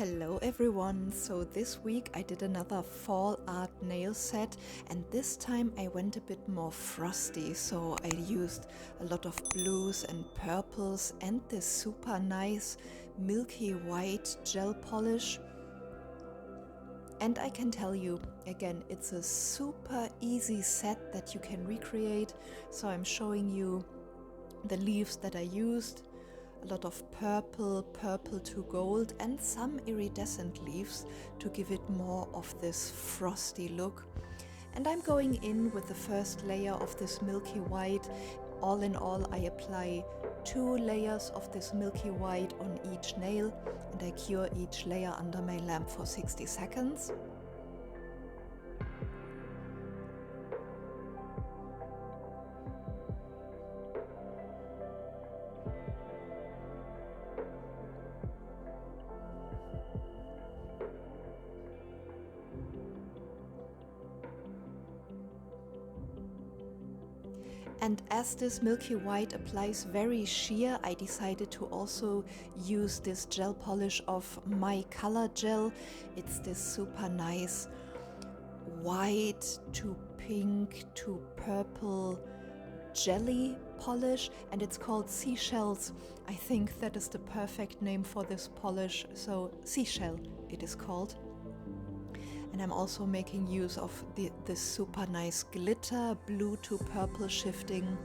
Hello everyone! So this week I did another fall art nail set, and this time I went a bit more frosty, so I used a lot of blues and purples and this super nice milky white gel polish. And I can tell you, again, it's a super easy set that you can recreate. So I'm showing you the leaves that I used. A lot of purple to gold, and some iridescent leaves to give it more of this frosty look. And I'm going in with the first layer of this milky white. All in all, I apply 2 layers of this milky white on each nail, and I cure each layer under my lamp for 60 seconds. And as this milky white applies very sheer, I decided to also use this gel polish of My Color Gel. It's this super nice white to pink to purple jelly polish, and it's called Seashells. I think that is the perfect name for this polish, so Seashell it is called. And I'm also making use of this super nice glitter, blue to purple shifting.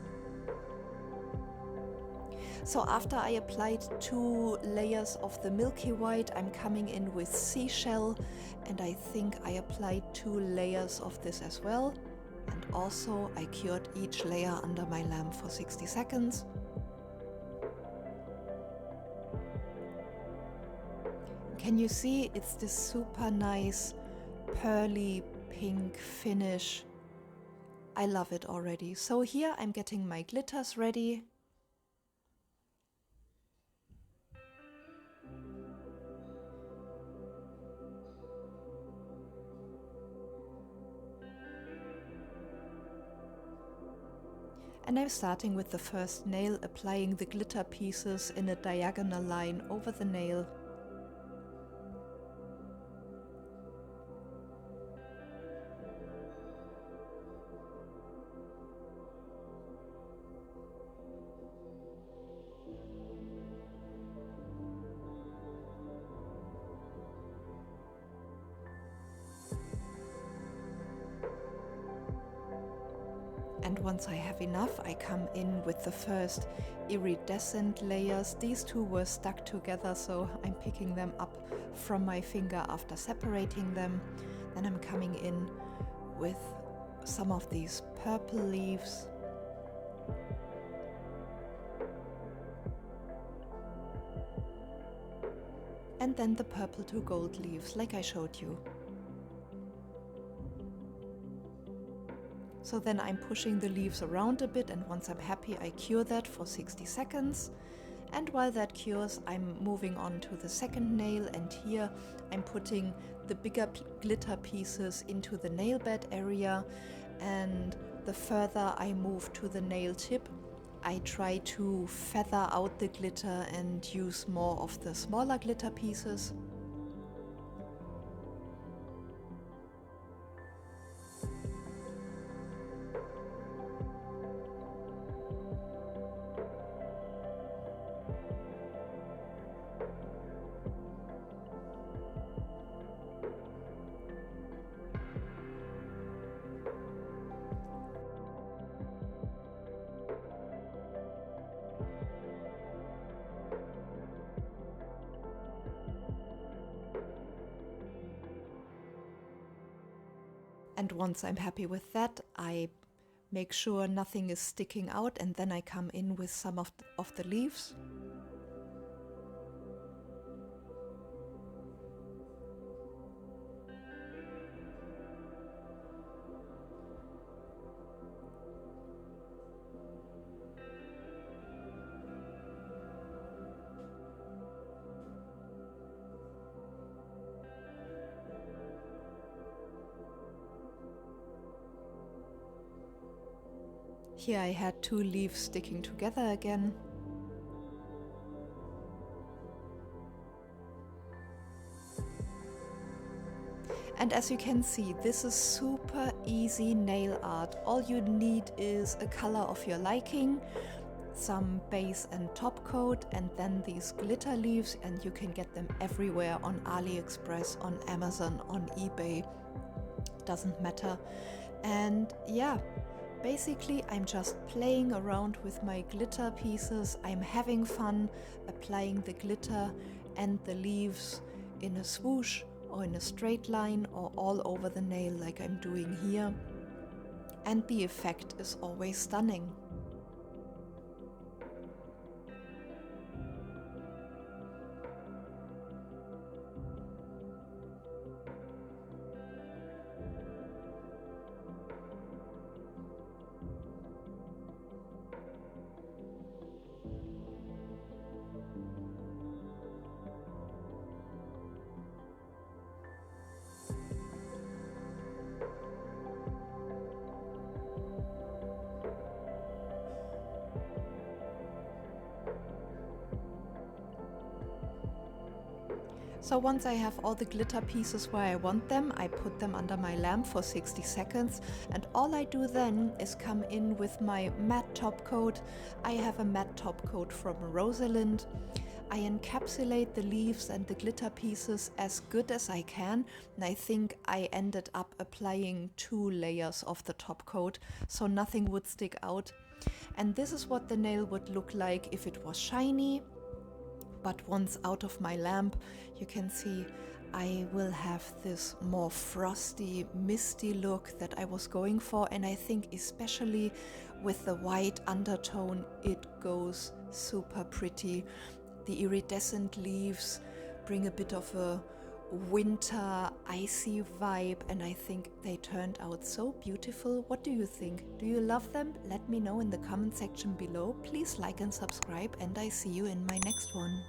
So after I applied 2 layers of the milky white, I'm coming in with Seashell, and I think I applied 2 layers of this as well. And also I cured each layer under my lamp for 60 seconds. Can you see it's this super nice pearly pink finish? I love it already. So here I'm getting my glitters ready. And I'm starting with the first nail, applying the glitter pieces in a diagonal line over the nail. And once I have enough, I come in with the first iridescent layers. These 2 were stuck together, so I'm picking them up from my finger after separating them. Then I'm coming in with some of these purple leaves. And then the purple to gold leaves, like I showed you. So then I'm pushing the leaves around a bit, and once I'm happy, I cure that for 60 seconds. And while that cures, I'm moving on to the second nail, and here I'm putting the bigger glitter pieces into the nail bed area. And the further I move to the nail tip, I try to feather out the glitter and use more of the smaller glitter pieces. And once I'm happy with that, I make sure nothing is sticking out, and then I come in with some of the leaves. Here I had 2 leaves sticking together again. And as you can see, this is super easy nail art. All you need is a color of your liking, some base and top coat, and then these glitter leaves, and you can get them everywhere on AliExpress, on Amazon, on eBay, doesn't matter. And yeah, basically I'm just playing around with my glitter pieces. I'm having fun applying the glitter and the leaves in a swoosh or in a straight line or all over the nail like I'm doing here. And the effect is always stunning. So once I have all the glitter pieces where I want them, I put them under my lamp for 60 seconds, and all I do then is come in with my matte top coat. I have a matte top coat from Rosalind. I encapsulate the leaves and the glitter pieces as good as I can, and I think I ended up applying 2 layers of the top coat, so nothing would stick out. And this is what the nail would look like if it was shiny. But once out of my lamp, you can see I will have this more frosty, misty look that I was going for, and I think especially with the white undertone it goes super pretty. The iridescent leaves bring a bit of a winter icy vibe, and I think they turned out so beautiful. What do you think? Do you love them? Let me know in the comment section below. Please like and subscribe, and I see you in my next one.